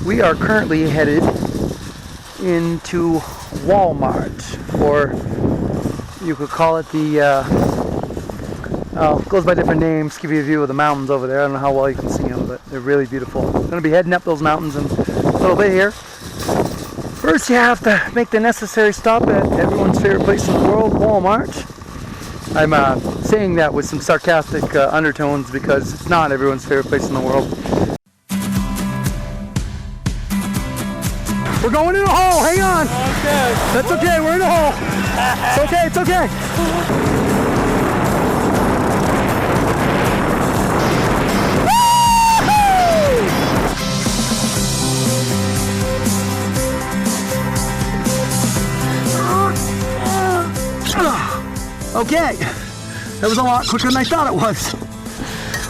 We are currently headed into Walmart, or you could call it the, it goes by different names. Give you a view of the mountains over there. I don't know how well you can see them, but they're really beautiful. Going to be heading up those mountains in a little bit here. First, you have to make the necessary stop at everyone's favorite place in the world, Walmart. I'm saying that with some sarcastic undertones because it's not everyone's favorite place in the world. We're going in a hole, hang on. Okay. That's okay, we're in a hole. It's okay, it's okay. Okay, that was a lot quicker than I thought it was.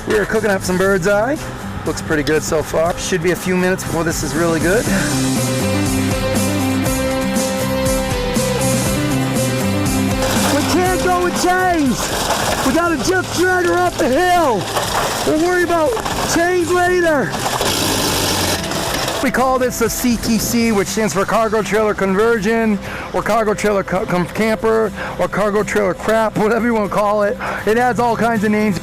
We are cooking up some bird's eye. Looks pretty good so far. Should be a few minutes before this is really good. We can't go with chains. We gotta just drag her up the hill. We'll worry about chains later. We call this a CTC, which stands for cargo trailer conversion, or cargo trailer camper, or cargo trailer crap, whatever you want to call it. It has all kinds of names.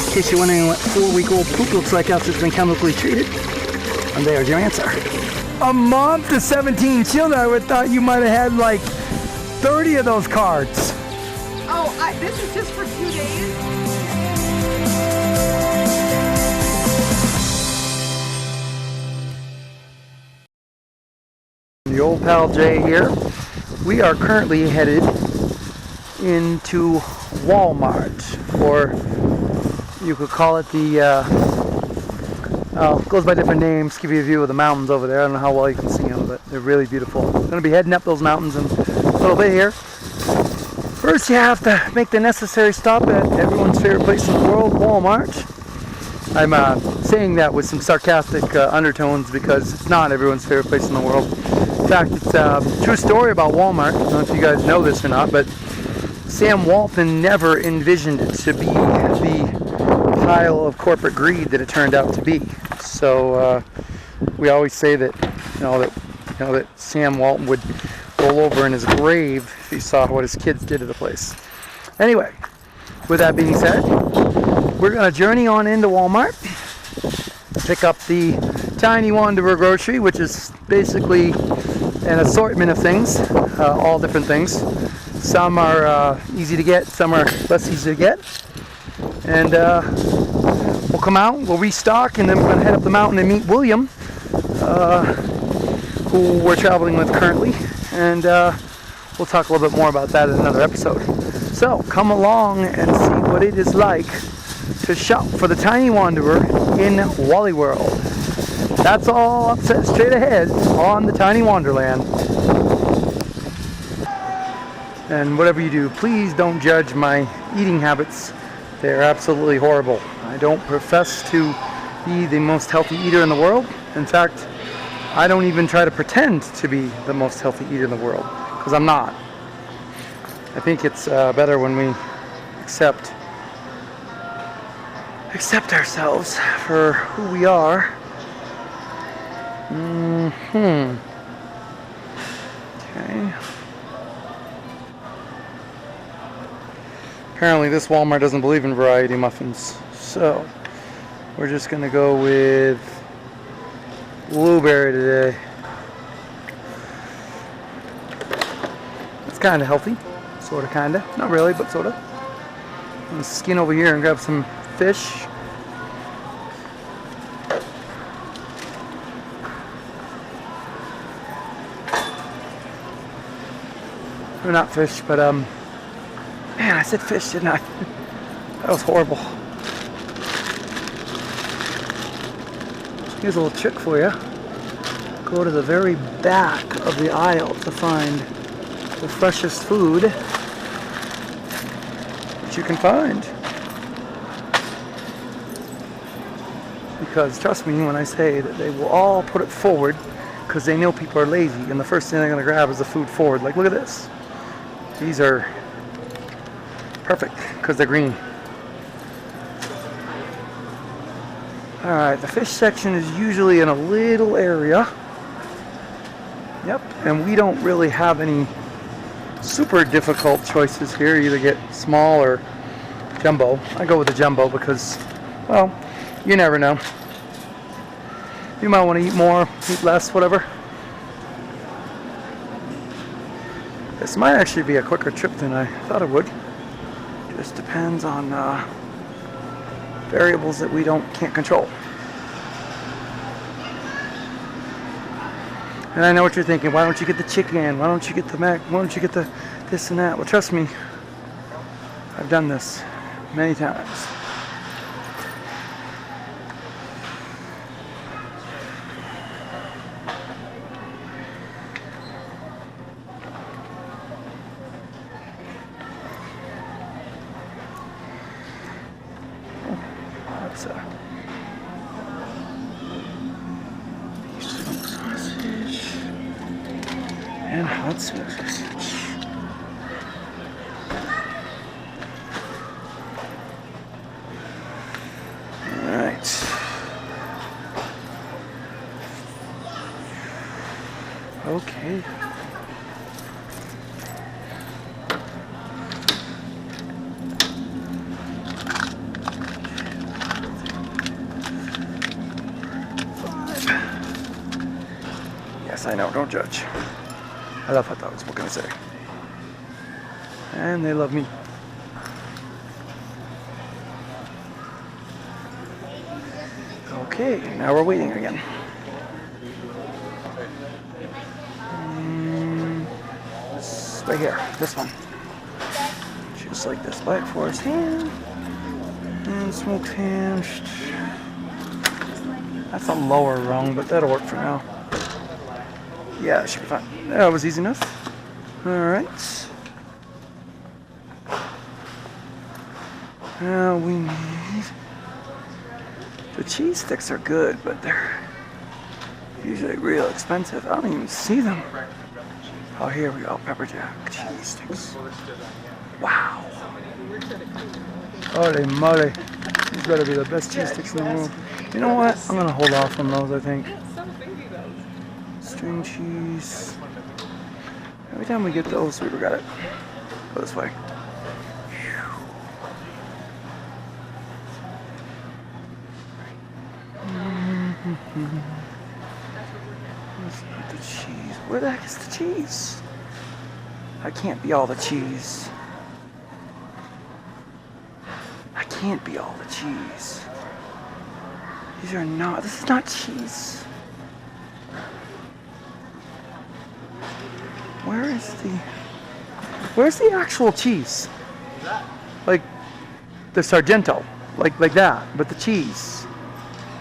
In case you're wondering what 4-week-old poop looks like after it's been chemically treated, and there's your answer. A mom to 17 children, I would have thought you might have had like 30 of those cards. Oh, this is just for 2 days? The old pal Jay here. We are currently headed into Walmart, or you could call it the, it goes by different names. Give you a view of the mountains over there. I don't know how well you can see them, but they're really beautiful. Going to be heading up those mountains in a little bit here. First, you have to make the necessary stop at everyone's favorite place in the world, Walmart. I'm saying that with some sarcastic undertones because it's not everyone's favorite place in the world. In fact, it's a true story about Walmart. I don't know if you guys know this or not, but Sam Walton never envisioned it to be the pile of corporate greed that it turned out to be. So we always say that, that Sam Walton would roll over in his grave if he saw what his kids did to the place. Anyway, with that being said, we're going to journey on into Walmart, pick up the Tiny Wanderer grocery, which is basically an assortment of things, all different things. Some are easy to get, some are less easy to get. And we'll come out, we'll restock, and then we're going to head up the mountain and meet William, who we're traveling with currently. And we'll talk a little bit more about that in another episode. So come along and see what it is like to shop for the Tiny Wanderer in Wally World. That's all up straight ahead on the Tiny Wanderland. And whatever you do, please don't judge my eating habits. They're absolutely horrible. I don't profess to be the most healthy eater in the world. In fact, I don't even try to pretend to be the most healthy eater in the world, because I'm not. I think it's better when we accept ourselves for who we are. Okay. Apparently this Walmart doesn't believe in variety muffins, so we're just gonna go with blueberry today. It's kind of healthy, sort of, kind of. Not really, but sort of. I'm gonna skin over here and grab some fish. Or not fish, but man, I said fish, didn't I? That was horrible. Here's a little trick for you. Go to the very back of the aisle to find the freshest food that you can find. Because trust me when I say that they will all put it forward because they know people are lazy, and the first thing they're going to grab is the food forward. Like, look at this. These are perfect because they're green. Alright, the fish section is usually in a little area. Yep, and we don't really have any super difficult choices here. You either get small or jumbo. I go with the jumbo because, well, you never know. You might want to eat more, eat less, whatever. This might actually be a quicker trip than I thought it would. Just depends on variables that we can't control. And I know what you're thinking. Why don't you get the chicken? Why don't you get the mac? Why don't you get the this and that? Well, trust me, I've done this many times. That's beef smoked sausage and hot smoked sausage. All right. Okay. Yes, I know, don't judge. I love hot dogs, what can I say? And they love me. Okay, now we're waiting again. It's right here, this one. Just like this, Black Forest ham and smoked ham. That's a lower rung, but that'll work for now. Yeah, it should be fine. That was easy enough. Alright. Now we need... The cheese sticks are good, but they're usually real expensive. I don't even see them. Oh, here we go. Pepper jack cheese sticks. Wow. Holy moly. These better be the best cheese sticks in the world. You know what? I'm going to hold off on those, I think. String cheese. Every time we get those, we regret it. Go this way. That's not the cheese. Where the heck is the cheese? I can't be all the cheese. I can't be all the cheese. These are not. This is not cheese. Where's the actual cheese? Like the Sargento, like that, but the cheese.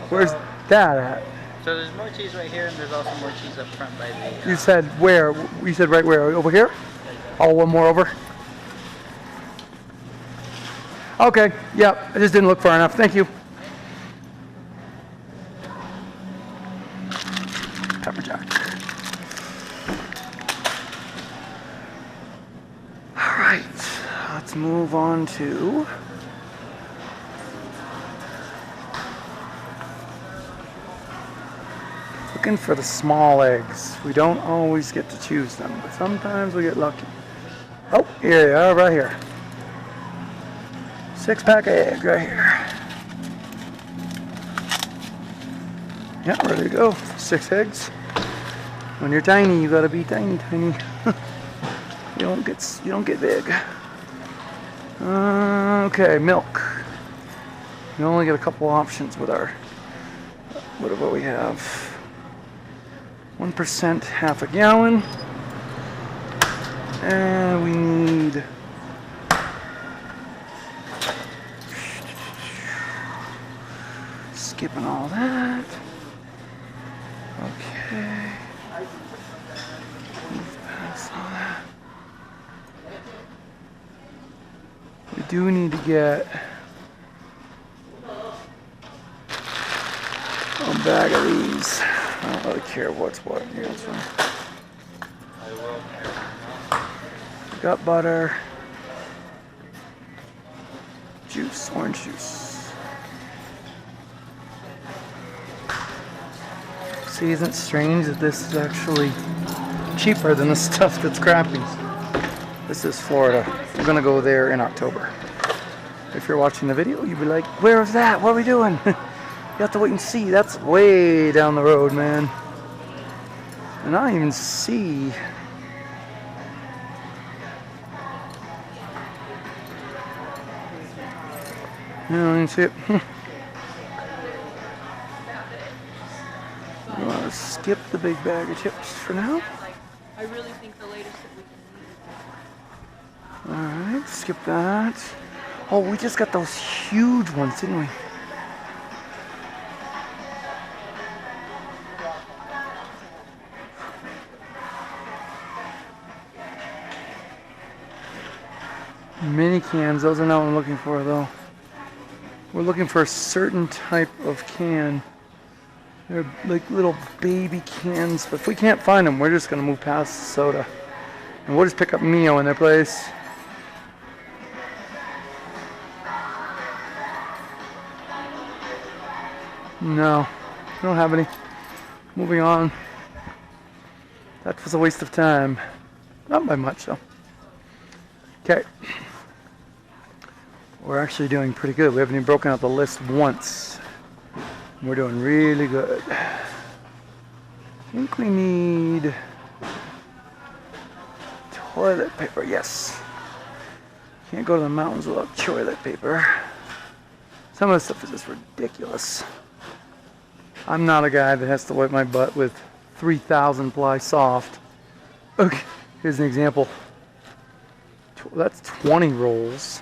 Where's that at? So there's more cheese right here, and there's also more cheese up front by the... You said where? You said right where? Over here? Oh, one more over? Okay, yeah, I just didn't look far enough. Thank you. Pepper jack. All right, let's move on to... Looking for the small eggs. We don't always get to choose them, but sometimes we get lucky. Oh, here they are, right here. 6-pack of eggs right here. Yeah, ready to go. 6 eggs. When you're tiny, you gotta be tiny. You don't get big. Okay, milk. We only get a couple options with our what we have. 1%, half a gallon. And we need skipping all that. Okay. Move past all that. We do need to get a bag of these. I don't really care what's what. Yeah, that's fine. We got butter, juice, orange juice. See, isn't it strange that this is actually cheaper than the stuff that's crappy? This is Florida. We're gonna go there in October. If you're watching the video, you'd be like, where is that? What are we doing? You have to wait and see. That's way down the road, man. And I don't even see. I don't even see it. You want to skip the big bag of chips for now? I really think the latest that we can Alright, skip that. Oh, we just got those huge ones, didn't we? Mini cans, those are not what I'm looking for though. We're looking for a certain type of can. They're like little baby cans, but if we can't find them, we're just gonna move past the soda. And we'll just pick up Mio in their place. No, we don't have any. Moving on. That was a waste of time. Not by much though. Okay. We're actually doing pretty good. We haven't even broken out the list once. We're doing really good. I think we need toilet paper. Yes. Can't go to the mountains without toilet paper. Some of the stuff is just ridiculous. I'm not a guy that has to wipe my butt with 3,000 ply soft. Okay, here's an example. That's 20 rolls.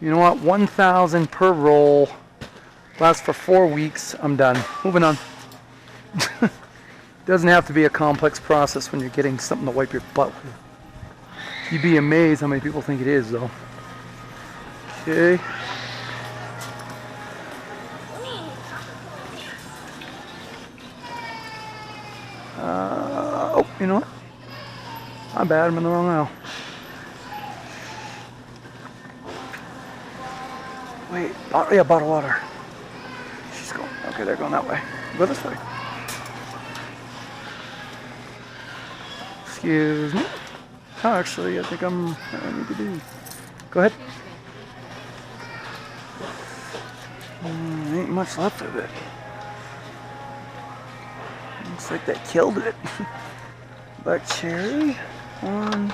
You know what? 1,000 per roll. Lasts for 4 weeks. I'm done. Moving on. Doesn't have to be a complex process when you're getting something to wipe your butt with. You'd be amazed how many people think it is, though. Okay. Oh, you know what? My bad. I'm in the wrong aisle. Wait. Yeah, bottled water. She's going. Okay, they're going that way. Go this way. Excuse me. Oh, actually, I think I need to do. Go ahead. Ain't much left of it. Looks like they killed it. Black cherry. One.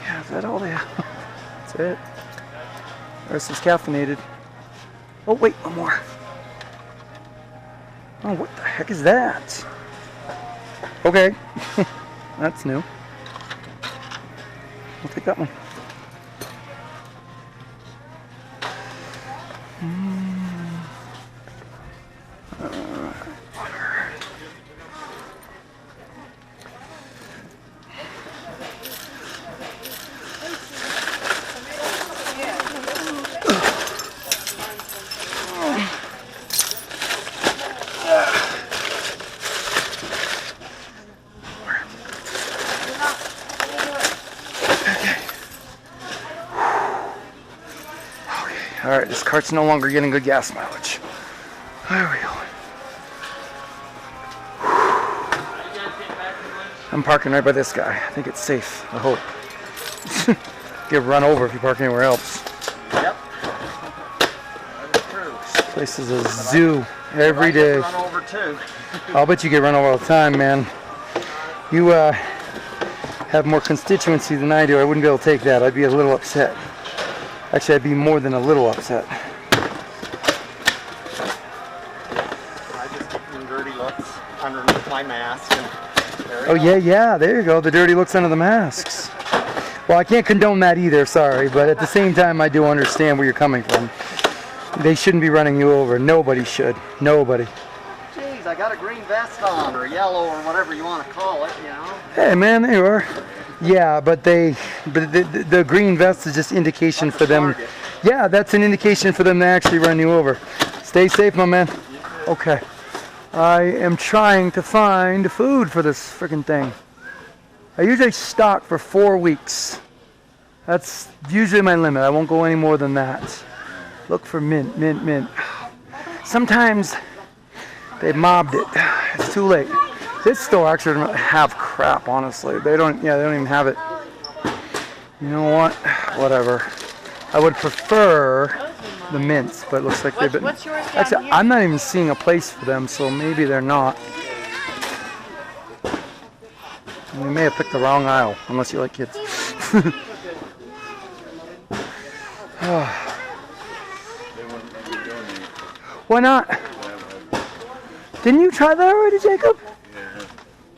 Yeah, is that all they have? That's it. The rest is caffeinated. Oh, wait, one more. Oh, what the heck is that? Okay. That's new. I'll take that one. Alright, this cart's no longer getting good gas mileage. There we go. I'm parking right by this guy. I think it's safe, I hope. Get run over if you park anywhere else. Yep. That is true. This place is a zoo every day. Run over too. I'll bet you get run over all the time, man. You have more constituency than I do. I wouldn't be able to take that. I'd be a little upset. Actually, I'd be more than a little upset. I just keep some dirty looks underneath my mask. And Oh, yeah, there you go. The dirty looks under the masks. Well, I can't condone that either, sorry. But at the same time, I do understand where you're coming from. They shouldn't be running you over. Nobody should. Nobody. Jeez, I got a green vest on, or yellow, or whatever you want to call it, you know? Hey, man, there you are. Yeah, but the green vest is just indication for them. Target. Yeah, that's an indication for them to actually run you over. Stay safe, my man. Okay. I am trying to find food for this freaking thing. I usually stock for 4 weeks. That's usually my limit. I won't go any more than that. Look for mint. Sometimes They mobbed it. It's too late. This store actually doesn't have crap, honestly. They don't even have it. You know what? Whatever. I would prefer the mints, but it looks like they've been... What's yours down Actually, here? I'm not even seeing a place for them, so maybe they're not. We may have picked the wrong aisle, unless you like kids. Why not? Didn't you try that already, Jacob? Yeah.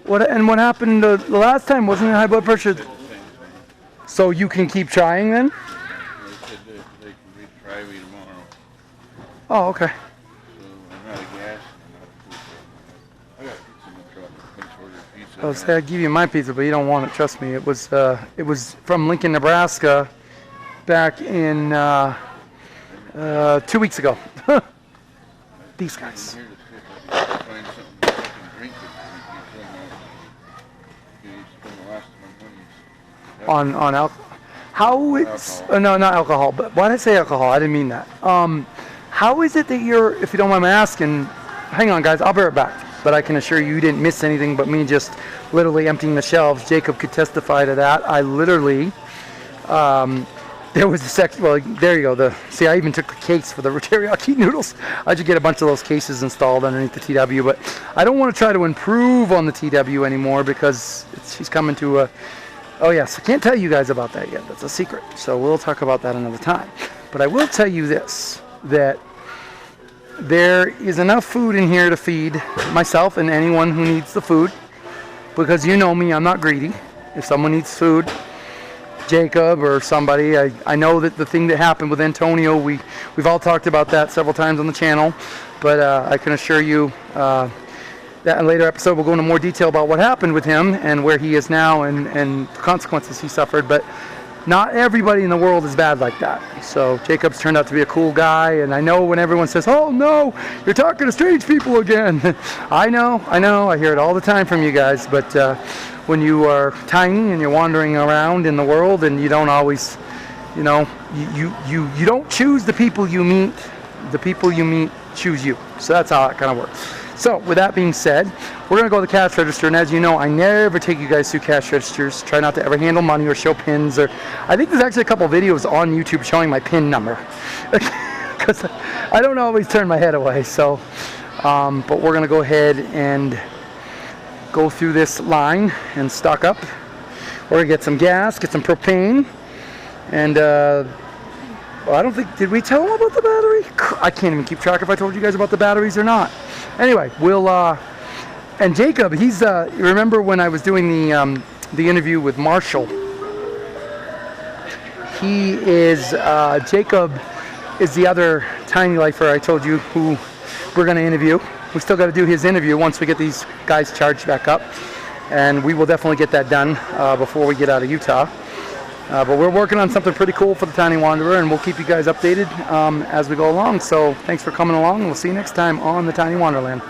What happened the last time? Wasn't it high blood pressure? So you can keep trying then? They said they can retry me tomorrow. Oh, okay. So I'm out of gas and I'm out of pizza. I got pizza in the truck. Thanks for your pizza. I'll say I'd give you my pizza, but you don't want it. Trust me. It was from Lincoln, Nebraska, back in 2 weeks ago. These guys. Here to see if I can find something I can drink it. You spend the last of my money. On alcohol. How it's Alcohol. no, not alcohol, but why did I say alcohol? I didn't mean that. How is it that you're, if you don't mind my asking, hang on guys, I'll be right back, but I can assure you you didn't miss anything but me just literally emptying the shelves. Jacob could testify to that. I literally there was a well, there you go. See, I even took the case for the teriyaki noodles. I should get a bunch of those cases installed underneath the TW, but I don't want to try to improve on the TW anymore because she's coming to a... Oh yes, I can't tell you guys about that yet. That's a secret. So we'll talk about that another time. But I will tell you this, that there is enough food in here to feed myself and anyone who needs the food. Because you know me, I'm not greedy. If someone needs food, Jacob or somebody, I know that the thing that happened with Antonio, we've all talked about that several times on the channel, but I can assure you that in a later episode we'll go into more detail about what happened with him and where he is now and the consequences he suffered. But not everybody in the world is bad like that. So Jacob's turned out to be a cool guy, and I know when everyone says, oh no, you're talking to strange people again. I know, I hear it all the time from you guys, but when you are tiny and you're wandering around in the world and you don't always, you know, you don't choose the people you meet choose you. So that's how it kind of works. So with that being said, we're going to go to the cash register, and as you know, I never take you guys through cash registers. Try not to ever handle money or show pins, or I think there's actually a couple videos on YouTube showing my pin number because I don't always turn my head away. So but we're going to go ahead and go through this line and stock up. We're going to get some gas, get some propane, and well, I don't think, did we tell them about the battery? I can't even keep track if I told you guys about the batteries or not. Anyway, we'll, and Jacob, he's, you remember when I was doing the interview with Marshall? He is, Jacob is the other tiny lifer I told you who we're going to interview. We still got to do his interview once we get these guys charged back up. And we will definitely get that done before we get out of Utah. But we're working on something pretty cool for the Tiny Wanderer, and we'll keep you guys updated as we go along. So thanks for coming along, and we'll see you next time on the Tiny Wanderland.